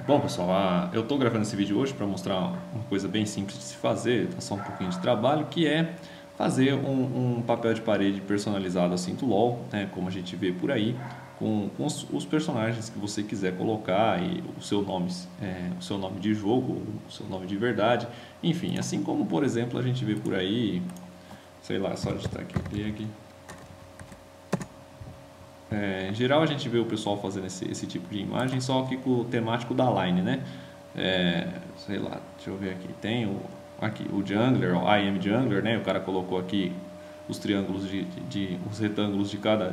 Bom, pessoal, eu estou gravando esse vídeo hoje para mostrar uma coisa bem simples de se fazer, tá só um pouquinho de trabalho, que é fazer um papel de parede personalizado assim do LoL, né, como a gente vê por aí, com os personagens que você quiser colocar e o seu nome de jogo, o seu nome de verdade, enfim, assim como, por exemplo, a gente vê por aí, sei lá, só digitar aqui, ver aqui. Em geral a gente vê o pessoal fazendo esse tipo de imagem, só que com o temático da line, né? Sei lá, deixa eu ver aqui. Tem aqui o Jungler, o I am Jungler, né? O cara colocou aqui os triângulos os retângulos de cada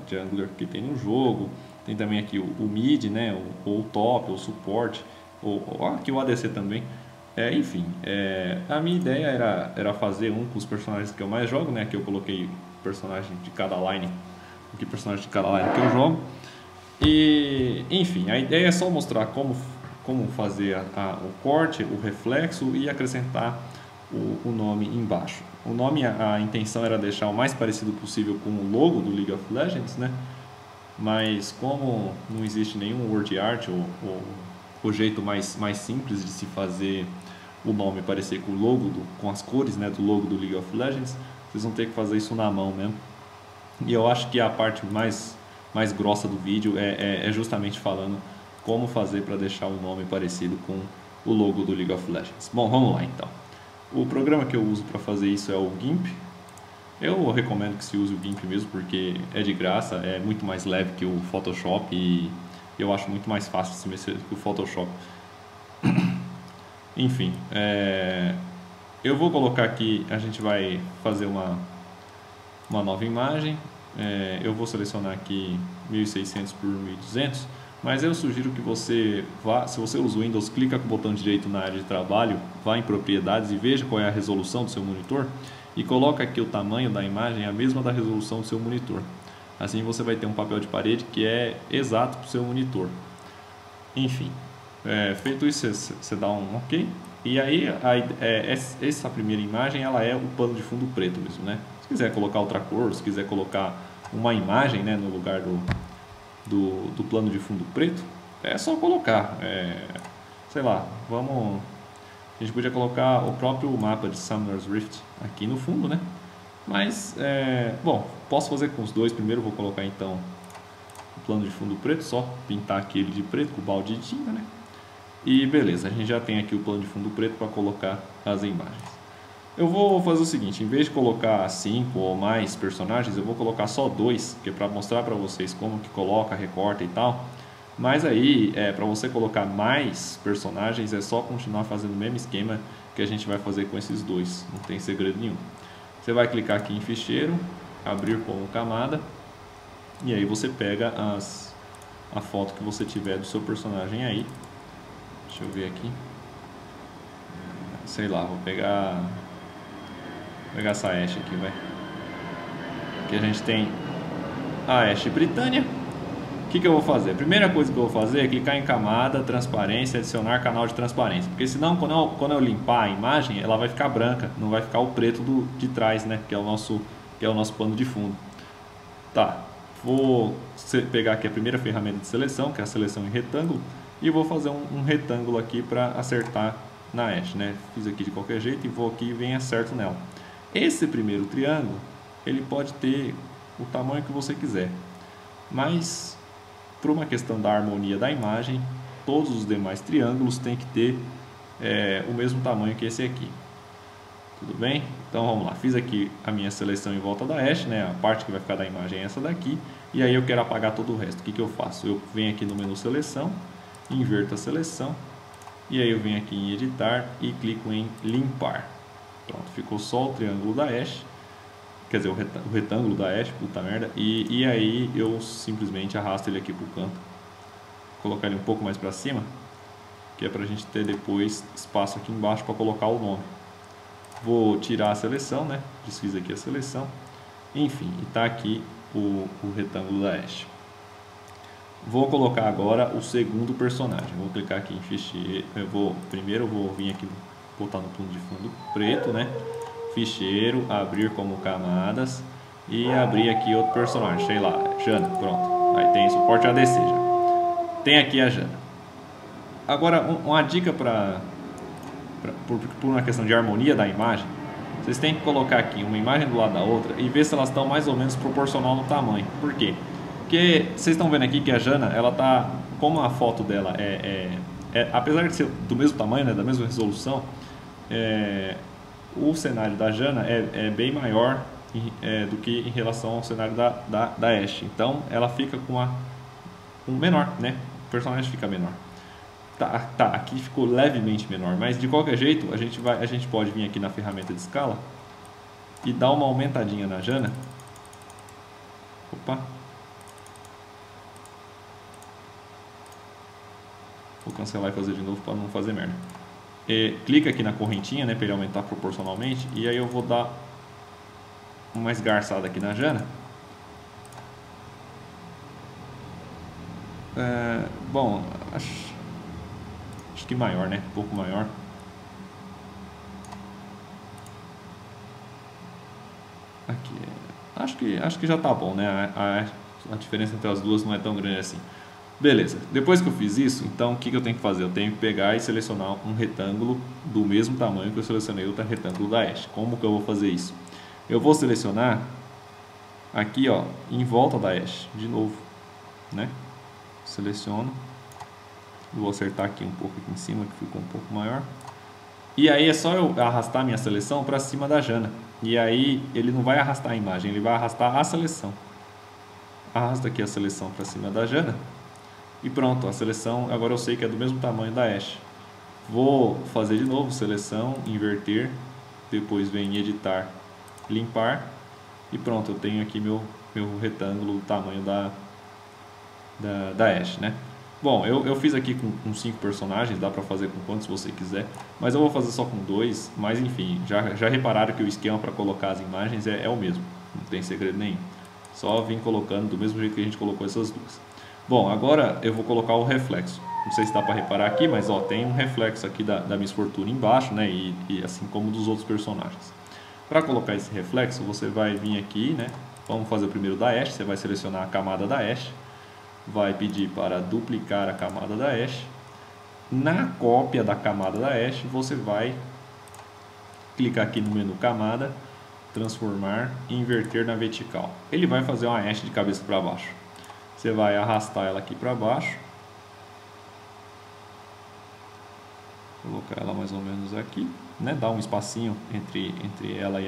Jungler que tem no jogo. Tem também aqui o mid, né? O top, o suporte, aqui o ADC também. Enfim, a minha ideia era fazer um com os personagens que eu mais jogo, né? Aqui eu coloquei personagem de cada line, que personagem de cada line que eu jogo. E enfim, a ideia é só mostrar como fazer o corte, o reflexo e acrescentar o nome embaixo. O nome, a intenção era deixar o mais parecido possível com o logo do League of Legends, né? Mas como não existe nenhum word art ou o jeito mais simples de se fazer o nome parecer com o logo, com as cores, né, do logo do League of Legends, vocês vão ter que fazer isso na mão mesmo. E eu acho que a parte mais grossa do vídeo é justamente falando como fazer para deixar o nome parecido com o logo do League of Legends. Bom, vamos lá então. O programa que eu uso para fazer isso é o GIMP. Eu recomendo que se use o GIMP mesmo porque é de graça, é muito mais leve que o Photoshop e eu acho muito mais fácil de se mexer que o Photoshop. Enfim, eu vou colocar aqui, a gente vai fazer uma nova imagem. Eu vou selecionar aqui 1600 por 1200, mas eu sugiro que você vá, se você usa o Windows, clica com o botão direito na área de trabalho, vá em propriedades e veja qual é a resolução do seu monitor e coloca aqui o tamanho da imagem a mesma da resolução do seu monitor. Assim você vai ter um papel de parede que é exato para o seu monitor. Enfim, feito isso, você dá um OK. E aí essa primeira imagem ela é o pano de fundo preto mesmo, né? Se quiser colocar outra cor, se quiser colocar uma imagem, né, no lugar do plano de fundo preto, é só colocar. Sei lá, a gente podia colocar o próprio mapa de Summoner's Rift aqui no fundo, né? Mas, bom, posso fazer com os dois. Primeiro eu vou colocar então o plano de fundo preto, só pintar aquele de preto com o balde de tinta, né? E beleza, a gente já tem aqui o plano de fundo preto para colocar as imagens. Eu vou fazer o seguinte, em vez de colocar 5 ou mais personagens, eu vou colocar só 2, que é para mostrar para vocês como que coloca, recorta e tal. Mas aí, para você colocar mais personagens, é só continuar fazendo o mesmo esquema que a gente vai fazer com esses dois, não tem segredo nenhum. Você vai clicar aqui em ficheiro, abrir como camada, e aí você pega a foto que você tiver do seu personagem aí. Deixa eu ver aqui. Sei lá, vou pegar essa Ashe aqui, vai. Aqui a gente tem a Ashe Britânia. O que eu vou fazer? A primeira coisa que eu vou fazer é clicar em camada, transparência, adicionar canal de transparência. Porque senão quando eu limpar a imagem, ela vai ficar branca, não vai ficar o preto de trás, né? Que é o nosso pano de fundo. Tá, vou pegar aqui a primeira ferramenta de seleção, que é a seleção em retângulo. E vou fazer um retângulo aqui para acertar na Ashe, né? Fiz aqui de qualquer jeito e vou aqui e venho acerto nela. Esse primeiro triângulo, ele pode ter o tamanho que você quiser, mas por uma questão da harmonia da imagem, todos os demais triângulos têm que ter o mesmo tamanho que esse aqui. Tudo bem? Então vamos lá, fiz aqui a minha seleção em volta da Ashe, né? A parte que vai ficar da imagem é essa daqui, e aí eu quero apagar todo o resto. O que eu faço? Eu venho aqui no menu seleção, inverto a seleção, e aí eu venho aqui em editar e clico em limpar. Pronto, ficou só o triângulo da Ashe, quer dizer, o retângulo da Ashe, puta merda, e aí eu simplesmente arrasto ele aqui pro canto, vou colocar ele um pouco mais para cima, que é pra gente ter depois espaço aqui embaixo para colocar o nome. Vou tirar a seleção, né, desfiz aqui a seleção, enfim, e tá aqui o retângulo da Ashe. Vou colocar agora o segundo personagem, vou clicar aqui em ficheiro, primeiro eu vou vir aqui botar no plano de fundo preto, né? Ficheiro, abrir como camadas e abrir aqui outro personagem, sei lá, Jana, pronto. Aí tem suporte ADC já. Tem aqui a Jana. Agora, uma dica por uma questão de harmonia da imagem, vocês têm que colocar aqui uma imagem do lado da outra e ver se elas estão mais ou menos proporcional no tamanho. Por quê? Porque vocês estão vendo aqui que a Jana, ela tá, como a foto dela apesar de ser do mesmo tamanho, né, da mesma resolução, o cenário da Jana é bem maior do que em relação ao cenário da Ashe. Então ela fica com um menor, né? O personagem fica menor. Tá, aqui ficou levemente menor, mas de qualquer jeito a gente pode vir aqui na ferramenta de escala e dar uma aumentadinha na Jana. Opa! Vou cancelar e fazer de novo para não fazer merda. Clica aqui na correntinha, né, para ele aumentar proporcionalmente, e aí eu vou dar uma esgarçada aqui na Jana. Bom, acho que maior, né? Um pouco maior. Aqui, acho que já tá bom, né? A diferença entre as duas não é tão grande assim. Beleza, depois que eu fiz isso, então o que eu tenho que fazer? Eu tenho que pegar e selecionar um retângulo do mesmo tamanho que eu selecionei o retângulo da Ashe. Como que eu vou fazer isso? Eu vou selecionar aqui, ó, em volta da Ashe, de novo, né? Seleciono, vou acertar aqui um pouco aqui em cima, que ficou um pouco maior. E aí é só eu arrastar minha seleção para cima da Jana. E aí ele não vai arrastar a imagem, ele vai arrastar a seleção. Arrasta aqui a seleção para cima da Jana. E pronto, a seleção agora eu sei que é do mesmo tamanho da Ashe. Vou fazer de novo, seleção, inverter, depois vem editar, limpar e pronto, eu tenho aqui meu retângulo do tamanho da Ashe, né? Bom, eu fiz aqui com 5 personagens, dá pra fazer com quantos você quiser, mas eu vou fazer só com 2, mas enfim, já repararam que o esquema para colocar as imagens é o mesmo, não tem segredo nenhum. Só vim colocando do mesmo jeito que a gente colocou essas duas. Bom, agora eu vou colocar o reflexo. Não sei se dá para reparar aqui, mas ó, tem um reflexo aqui da Miss Fortuna embaixo, né? E assim como dos outros personagens. Para colocar esse reflexo, você vai vir aqui, né? Vamos fazer o primeiro da Ashe. Você vai selecionar a camada da Ashe. Vai pedir para duplicar a camada da Ashe. Na cópia da camada da Ashe, você vai clicar aqui no menu camada, transformar e inverter na vertical. Ele vai fazer uma Ashe de cabeça para baixo. Você vai arrastar ela aqui para baixo, colocar ela mais ou menos aqui, né? Dar um espacinho entre ela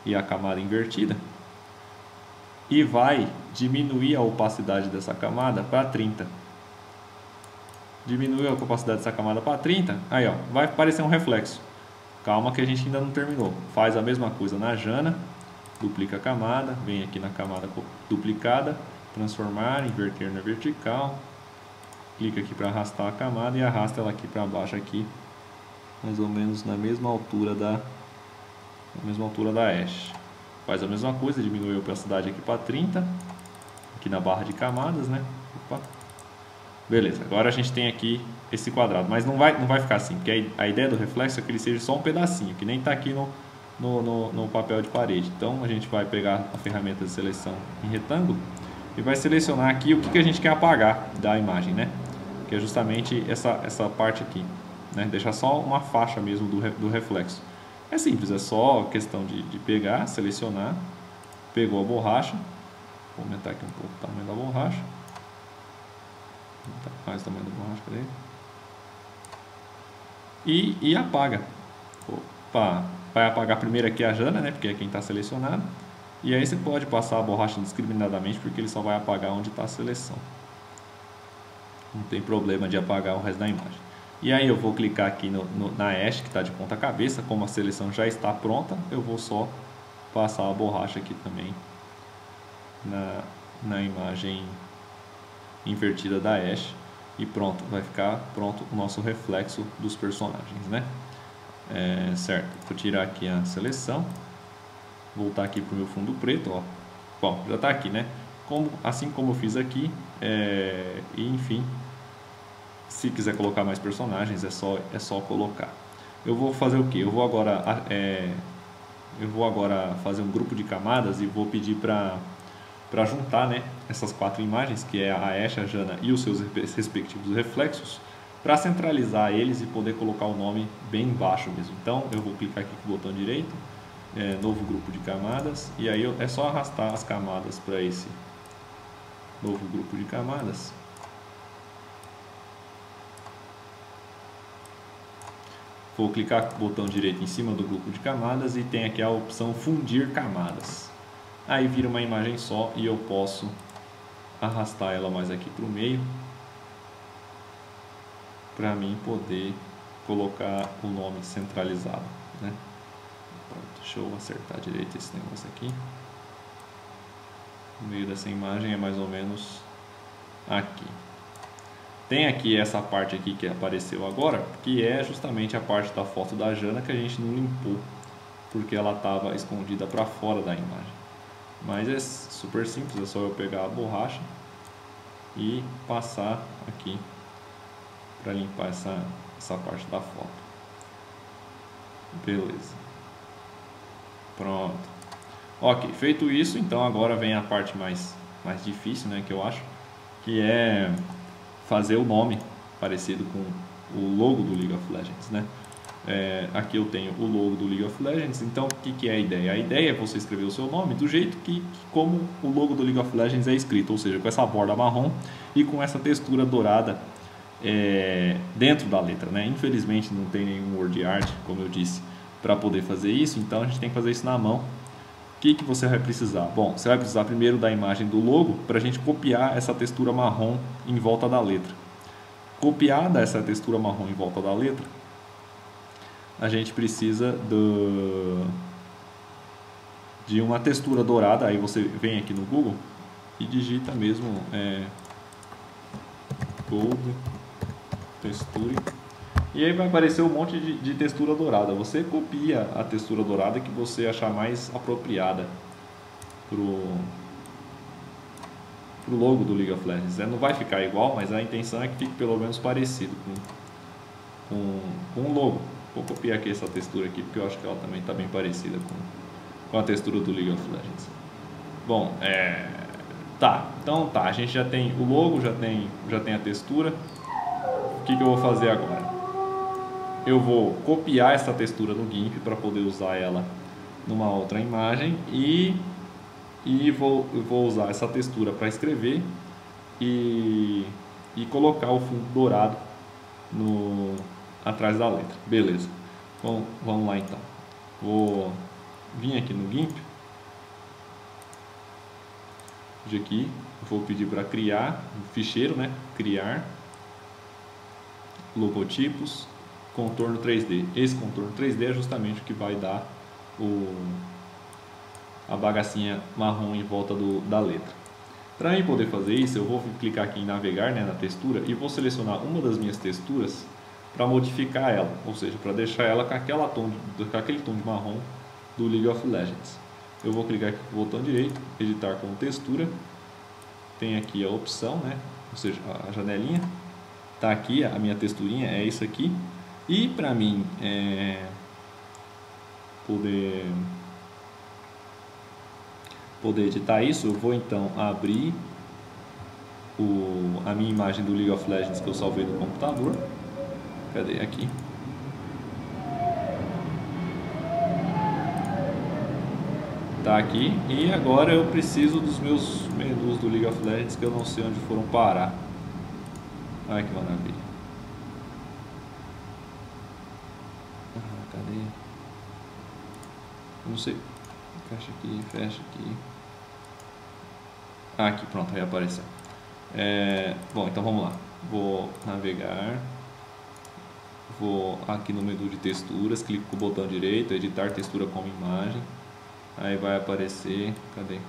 e a camada invertida, e vai diminuir a opacidade dessa camada para 30. Diminuir a opacidade dessa camada para 30, aí ó, vai aparecer um reflexo. Calma que a gente ainda não terminou. Faz a mesma coisa na Jana, duplica a camada, vem aqui na camada duplicada, transformar, inverter na vertical, clica aqui para arrastar a camada e arrasta ela aqui para baixo aqui, mais ou menos na mesma altura da Ashe. Faz a mesma coisa, diminui a opacidade aqui para 30, aqui na barra de camadas, né? Opa. Beleza, agora a gente tem aqui esse quadrado, mas não vai ficar assim, porque a ideia do reflexo é que ele seja só um pedacinho, que nem está aqui no papel de parede. Então a gente vai pegar a ferramenta de seleção em retângulo e vai selecionar aqui o que a gente quer apagar da imagem, né? Que é justamente essa parte aqui, né? Deixar só uma faixa mesmo do reflexo. É simples, é só questão de pegar, selecionar, pegou a borracha, vou aumentar aqui um pouco o tamanho da borracha, aumentar mais o tamanho da borracha, cadê? E apaga. Opa, vai apagar primeiro aqui a Jana, né? Porque é quem está selecionado. E aí você pode passar a borracha indiscriminadamente, porque ele só vai apagar onde está a seleção. Não tem problema de apagar o resto da imagem. E aí eu vou clicar aqui na Ashe, que está de ponta cabeça. Como a seleção já está pronta, eu vou só passar a borracha aqui também na imagem invertida da Ashe. E pronto, vai ficar pronto o nosso reflexo dos personagens, né? Certo, vou tirar aqui a seleção. Voltar aqui para o meu fundo preto, ó. Bom, já está aqui, né? Assim como eu fiz aqui, e enfim, se quiser colocar mais personagens, é só colocar. Eu vou fazer o que? Eu vou agora fazer um grupo de camadas e vou pedir para juntar, né, essas 4 imagens, que é a Ashe, a Jana e os seus respectivos reflexos, para centralizar eles e poder colocar o nome bem embaixo mesmo. Então eu vou clicar aqui com o botão direito, novo grupo de camadas, e aí é só arrastar as camadas para esse novo grupo de camadas. Vou clicar com o botão direito em cima do grupo de camadas e tem aqui a opção fundir camadas. Aí vira uma imagem só e eu posso arrastar ela mais aqui para o meio, para mim poder colocar o nome centralizado, né? Pronto, deixa eu acertar direito esse negócio aqui. O meio dessa imagem é mais ou menos aqui. Tem aqui essa parte aqui que apareceu agora, que é justamente a parte da foto da Jana que a gente não limpou, porque ela estava escondida para fora da imagem. Mas é super simples, é só eu pegar a borracha e passar aqui para limpar essa parte da foto. Beleza. Pronto. Ok, feito isso, então agora vem a parte mais difícil, né, que eu acho, que é fazer o nome parecido com o logo do League of Legends, né? Aqui eu tenho o logo do League of Legends. Então o que é a ideia? A ideia é você escrever o seu nome do jeito que como o logo do League of Legends é escrito, ou seja, com essa borda marrom e com essa textura dourada dentro da letra, né? Infelizmente não tem nenhum word art, como eu disse, para poder fazer isso, então a gente tem que fazer isso na mão. O que você vai precisar? Bom, você vai precisar primeiro da imagem do logo para a gente copiar essa textura marrom em volta da letra. Copiada essa textura marrom em volta da letra, a gente precisa de uma textura dourada. Aí você vem aqui no Google e digita mesmo Gold Texture. E aí vai aparecer um monte de textura dourada. Você copia a textura dourada que você achar mais apropriada pro logo do League of Legends. Não vai ficar igual, mas a intenção é que fique pelo menos parecido com o logo. Vou copiar aqui essa textura aqui, porque eu acho que ela também está bem parecida com a textura do League of Legends. Bom, então a gente já tem o logo, já tem a textura. O que eu vou fazer agora? Eu vou copiar essa textura no GIMP para poder usar ela numa outra imagem e vou usar essa textura para escrever e colocar o fundo dourado atrás da letra. Beleza. Bom, vamos lá então. Vou vir aqui no GIMP. Aqui, vou pedir para criar um ficheiro, né? Criar logotipos. Contorno 3D. Esse contorno 3D é justamente o que vai dar a bagacinha marrom em volta da letra. Para mim poder fazer isso, eu vou clicar aqui em navegar, né, na textura, e vou selecionar uma das minhas texturas para modificar ela, ou seja, para deixar ela com aquele tom de marrom do League of Legends. Eu vou clicar aqui com o botão direito, editar como textura. Tem aqui a opção, né, ou seja, a janelinha. Tá aqui a minha texturinha, é isso aqui. E para mim poder editar isso, eu vou então abrir a minha imagem do League of Legends que eu salvei no computador. Cadê? Aqui. Tá aqui. E agora eu preciso dos meus menus do League of Legends que eu não sei onde foram parar. Olha que maravilha. Cadê? Eu não sei. Fecha aqui, fecha aqui. Aqui, pronto, aí apareceu. Bom, então vamos lá. Vou navegar. Vou aqui no menu de texturas, clico com o botão direito, editar textura como imagem. Aí vai aparecer, cadê?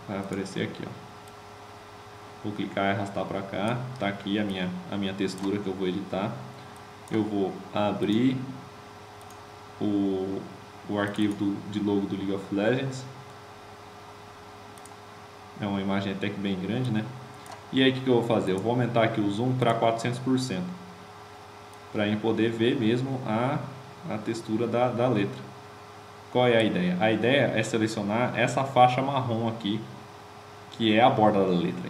Vai aparecer aqui, ó. Vou clicar e arrastar para cá. Tá aqui a minha textura que eu vou editar. Eu vou abrir o arquivo de logo do League of Legends. É uma imagem até que bem grande, né? E aí o que eu vou fazer? Eu vou aumentar aqui o zoom para 400%, para eu poder ver mesmo a textura da letra. Qual é a ideia? A ideia é selecionar essa faixa marrom aqui, que é a borda da letra.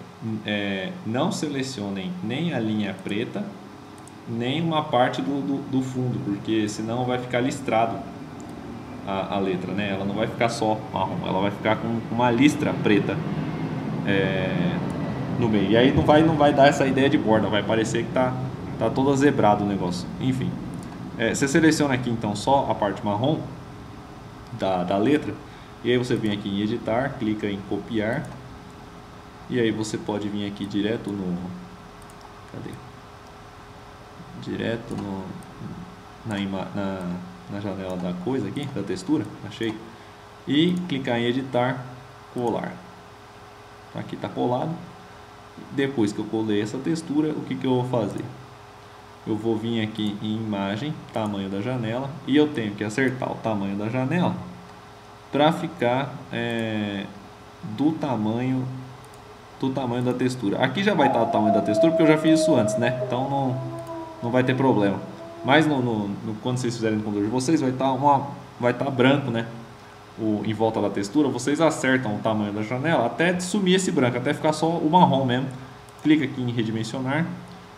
não selecionem nem a linha preta, nem uma parte do fundo, porque senão vai ficar listrado a letra, né? Ela não vai ficar só marrom, ela vai ficar com uma listra preta no meio. E aí não vai dar essa ideia de borda, vai parecer que tá todo zebrado o negócio. Enfim, você seleciona aqui então só a parte marrom da letra, e aí você vem aqui em editar, clica em copiar, e aí você pode vir aqui direto direto na janela da coisa aqui, da textura, achei, e clicar em editar, colar. Aqui está colado. Depois que eu colei essa textura, o que eu vou fazer? Eu vou vir aqui em imagem, tamanho da janela, e eu tenho que acertar o tamanho da janela para ficar do tamanho da textura. Aqui já vai estar o tamanho da textura, porque eu já fiz isso antes, né? Então não vai ter problema. Mas quando vocês fizerem no computador de vocês, vai estar branco, né? Em volta da textura. Vocês acertam o tamanho da janela até sumir esse branco, até ficar só o marrom mesmo. Clica aqui em redimensionar,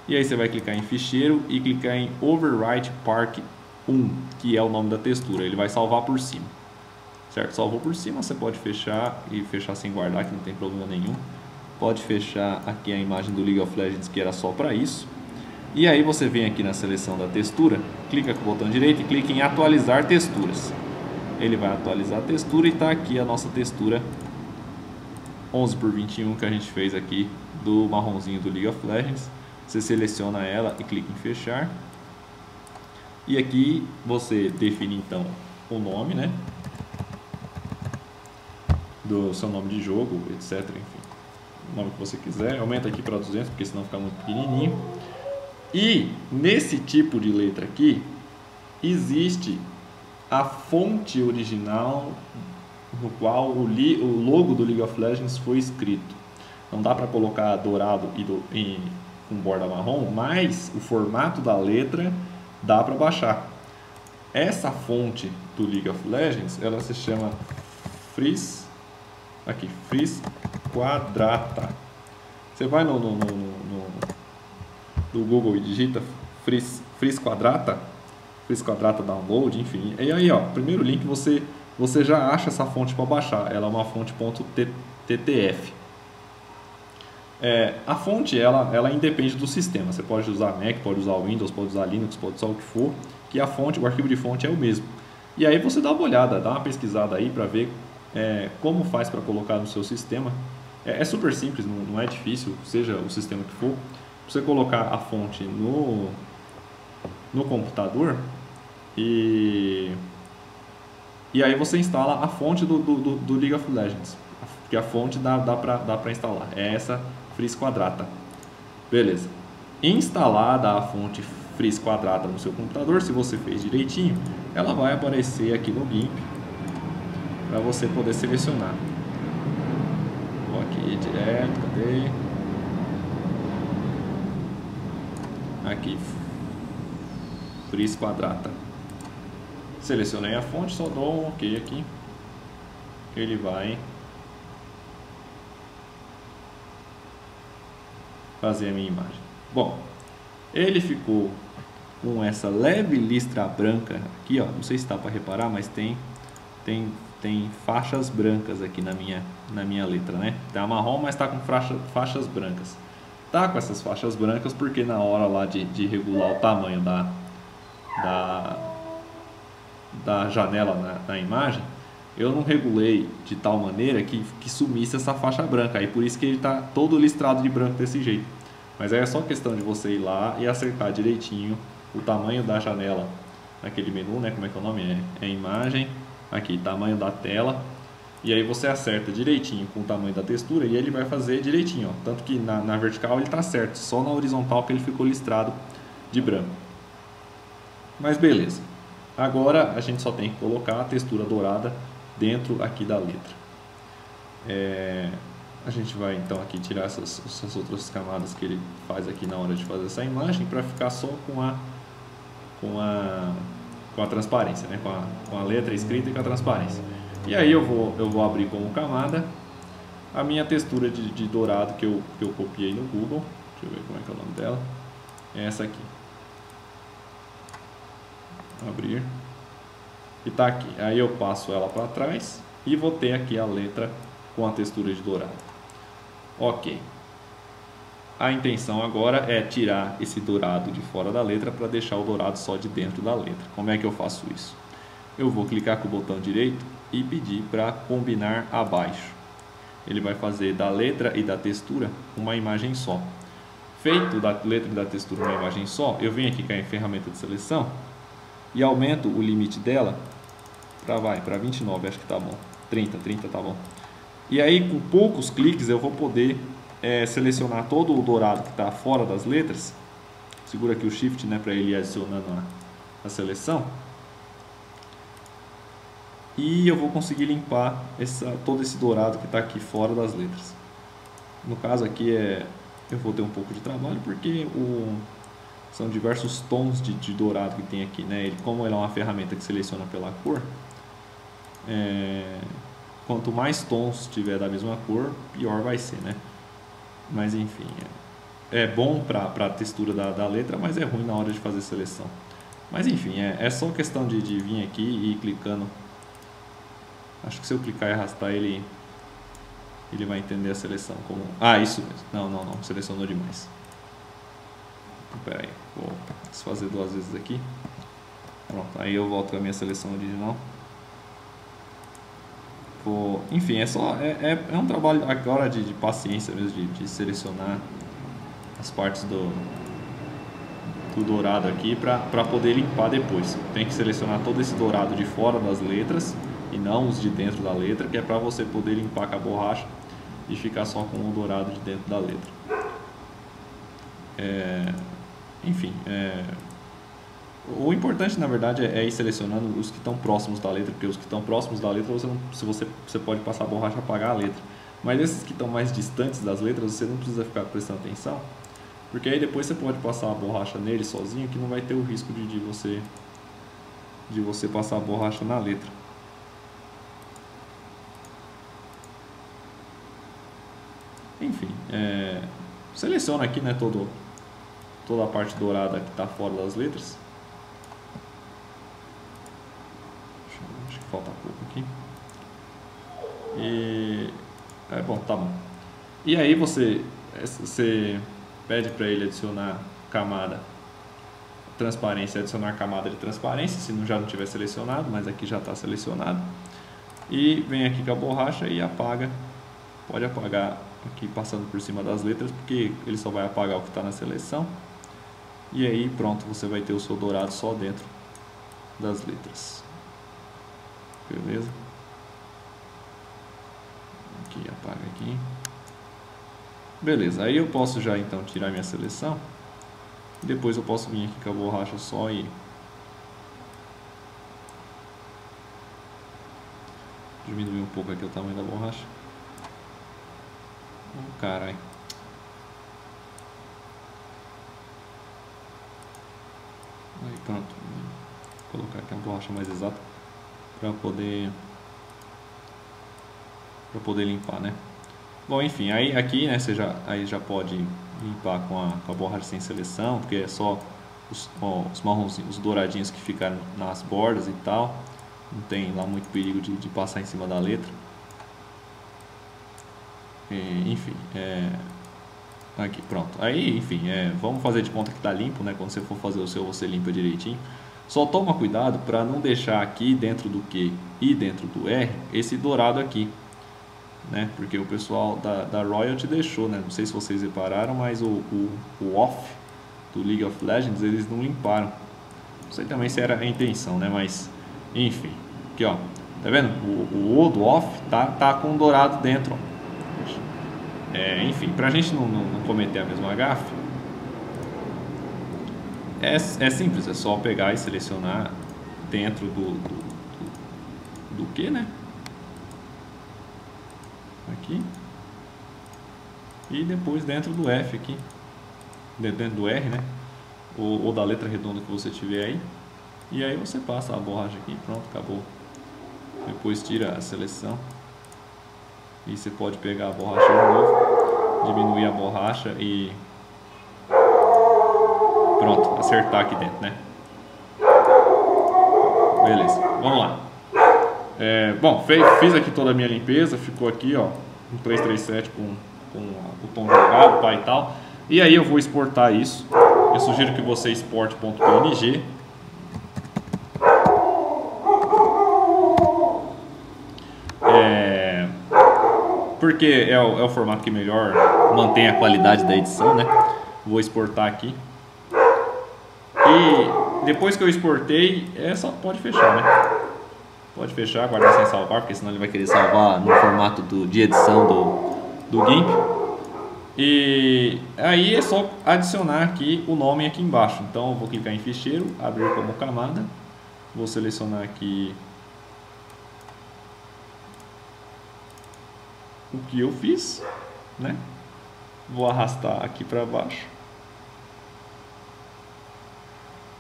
e aí você vai clicar em ficheiro e clicar em Overwrite Park 1, que é o nome da textura. Ele vai salvar por cima, certo? Salvou por cima, você pode fechar e fechar sem guardar, que não tem problema nenhum. Pode fechar aqui a imagem do League of Legends, que era só para isso. E aí você vem aqui na seleção da textura, clica com o botão direito e clica em atualizar texturas. Ele vai atualizar a textura e está aqui a nossa textura 11x21 que a gente fez aqui do marronzinho do League of Legends. Você seleciona ela e clica em fechar. E aqui você define então o nome, né? Do seu nome de jogo, etc. Enfim, o nome que você quiser. Aumenta aqui para 200, porque senão fica muito pequenininho. E nesse tipo de letra aqui existe a fonte original no qual o logo do League of Legends foi escrito. Não dá para colocar dourado com borda marrom, mas o formato da letra dá para baixar. Essa fonte do League of Legends, ela se chama Frizz Quadrata. Você vai no Google e digita Frizz Quadrata download, enfim. E aí, ó, primeiro link você já acha essa fonte para baixar. Ela é uma fonte .ttf. A fonte ela independe do sistema. Você pode usar Mac, pode usar Windows, pode usar Linux, pode usar o que for, que o arquivo de fonte é o mesmo. E aí você dá uma olhada, dá uma pesquisada aí para ver como faz para colocar no seu sistema. É super simples, não é difícil, seja o sistema que for. Você colocar a fonte no computador e aí você instala a fonte do League of Legends, que a fonte dá para instalar, é essa Frizz Quadrata. Beleza. Instalada a fonte Frizz Quadrata no seu computador, se você fez direitinho, ela vai aparecer aqui no GIMP para você poder selecionar. Vou aqui direto, cadê? Aqui, Frizz Quadrata. Selecionei a fonte, só dou um OK aqui. Ele vai fazer a minha imagem. Bom, ele ficou com essa leve listra branca aqui, ó. Não sei se dá para reparar, mas tem faixas brancas aqui na minha letra, né? Tá marrom, mas tá com faixas brancas. Tá com essas faixas brancas porque na hora lá de regular o tamanho da janela na imagem, eu não regulei de tal maneira que sumisse essa faixa branca. Aí por isso que ele está todo listrado de branco desse jeito. Mas aí é só questão de você ir lá e acertar direitinho o tamanho da janela naquele menu, né? Como é que é o nome? É imagem, aqui, tamanho da tela. E aí você acerta direitinho com o tamanho da textura e ele vai fazer direitinho, ó. Tanto que na vertical ele está certo, só na horizontal que ele ficou listrado de branco. Mas beleza. Agora a gente só tem que colocar a textura dourada dentro aqui da letra. A gente vai então aqui tirar essas outras camadas que ele faz aqui na hora de fazer essa imagem para ficar só com a transparência, né? com a letra escrita e com a transparência. E aí eu vou abrir como camada a minha textura de dourado que eu copiei no Google. Deixa eu ver como é que é o nome dela. É essa aqui. Abrir. E tá aqui. Aí eu passo ela para trás e vou ter aqui a letra com a textura de dourado. Ok. A intenção agora é tirar esse dourado de fora da letra para deixar o dourado só de dentro da letra. Como é que eu faço isso? Eu vou clicar com o botão direito e pedir para combinar abaixo. Ele vai fazer da letra e da textura uma imagem só. Feito da letra e da textura uma imagem só, eu venho aqui com a ferramenta de seleção e aumento o limite dela para 29, acho que tá bom. 30 tá bom. E aí com poucos cliques eu vou poder selecionar todo o dourado que está fora das letras. Segura aqui o Shift, né, para ele ir adicionando a seleção. E eu vou conseguir limpar todo esse dourado que está aqui fora das letras. No caso aqui eu vou ter um pouco de trabalho porque são diversos tons de dourado que tem aqui, né? Como ele é uma ferramenta que seleciona pela cor, quanto mais tons tiver da mesma cor, pior vai ser, né? Mas enfim, é bom para a textura da letra, mas é ruim na hora de fazer seleção. Mas enfim, é só questão de vir aqui e ir clicando. Acho que se eu clicar e arrastar ele vai entender a seleção como... Ah, isso mesmo. Não, selecionou demais. Espera aí, vou desfazer 2 vezes aqui. Pronto, aí eu volto com a minha seleção original. Enfim, é um trabalho agora de paciência mesmo, de selecionar as partes do dourado aqui para poder limpar depois. Tem que selecionar todo esse dourado de fora das letras e não os de dentro da letra, que é para você poder limpar com a borracha e ficar só com o dourado de dentro da letra. Enfim, o importante na verdade é ir selecionando os que estão próximos da letra, porque os que estão próximos da letra você pode passar a borracha e apagar a letra, mas esses que estão mais distantes das letras você não precisa ficar prestando atenção, porque aí depois você pode passar a borracha nele sozinho, que não vai ter o risco de você passar a borracha na letra. Enfim, seleciona aqui, né, toda a parte dourada que está fora das letras. Acho que falta pouco aqui. Bom, tá bom. E aí você pede para ele adicionar camada transparência, adicionar camada de transparência, se já não tiver selecionado, mas aqui já está selecionado. E vem aqui com a borracha e apaga. Pode apagar aqui passando por cima das letras, porque ele só vai apagar o que está na seleção. E aí pronto, você vai ter o seu dourado só dentro das letras. Beleza? Aqui, apaga aqui. Beleza, aí eu posso já então tirar minha seleção. Depois eu posso vir aqui com a borracha só e diminuir um pouco aqui o tamanho da borracha. Oh, caralho. Aí pronto, vou colocar aqui uma borracha mais exata para poder limpar, né? Bom, enfim, aí aqui, né, você já pode limpar com a borracha sem seleção, porque é só os marronzinhos, os douradinhos que ficaram nas bordas e tal. Não tem lá muito perigo de passar em cima da letra. Enfim, aqui, pronto. Aí, enfim, vamos fazer de conta que está limpo, né? Quando você for fazer o seu, você limpa direitinho. Só toma cuidado para não deixar aqui dentro do Q e dentro do R esse dourado aqui, né? Porque o pessoal da Royalty deixou, né? Não sei se vocês repararam, mas o off do League of Legends eles não limparam. Não sei também se era a intenção, né? Mas enfim, aqui ó, tá vendo? O O do off tá com dourado dentro, ó. Enfim, pra gente não cometer a mesma gafe, é simples, é só pegar e selecionar dentro do que, né? Aqui. E depois dentro do F aqui. Dentro do R, né? Ou da letra redonda que você tiver aí. E aí você passa a borracha aqui, pronto, acabou. Depois tira a seleção. E você pode pegar a borracha de novo, diminuir a borracha e pronto, acertar aqui dentro, né? Beleza, vamos lá. Bom, fiz aqui toda a minha limpeza, ficou aqui, ó, um 337 com o tom jogado, pá e tal. E aí eu vou exportar isso. Eu sugiro que você exporte .png. Porque é o formato que melhor mantém a qualidade da edição, né? Vou exportar aqui. E depois que eu exportei, só pode fechar, né? Pode fechar, guardar sem salvar, porque senão ele vai querer salvar no formato de edição do GIMP. E aí é só adicionar aqui o nome aqui embaixo. Então eu vou clicar em ficheiro, abrir como camada. Vou selecionar aqui o que eu fiz, né? Vou arrastar aqui para baixo.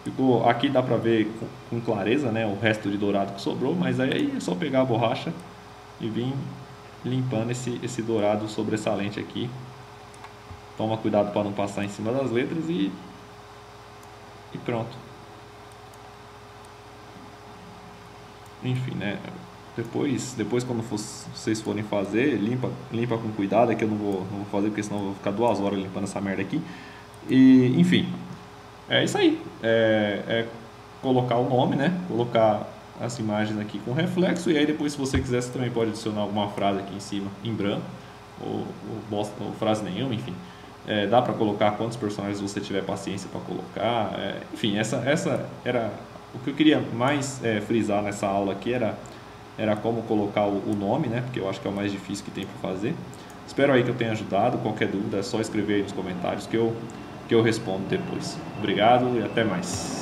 Ficou, aqui dá para ver com clareza, né, o resto de dourado que sobrou, mas aí é só pegar a borracha e vir limpando esse dourado sobressalente aqui. Toma cuidado para não passar em cima das letras e pronto. Enfim, né? Depois quando vocês forem fazer, limpa com cuidado, é que eu não vou fazer porque senão eu vou ficar 2 horas limpando essa merda aqui. E enfim, é isso aí. Colocar o nome, né? Colocar as imagens aqui com reflexo, e aí depois, se você quiser, você também pode adicionar alguma frase aqui em cima em branco ou frase nenhuma, enfim. Dá para colocar quantos personagens você tiver paciência para colocar. Enfim, essa era o que eu queria mais frisar nessa aula aqui, era como colocar o nome, né? Porque eu acho que é o mais difícil que tem para fazer. Espero aí que eu tenha ajudado. Qualquer dúvida é só escrever aí nos comentários que eu respondo depois. Obrigado e até mais.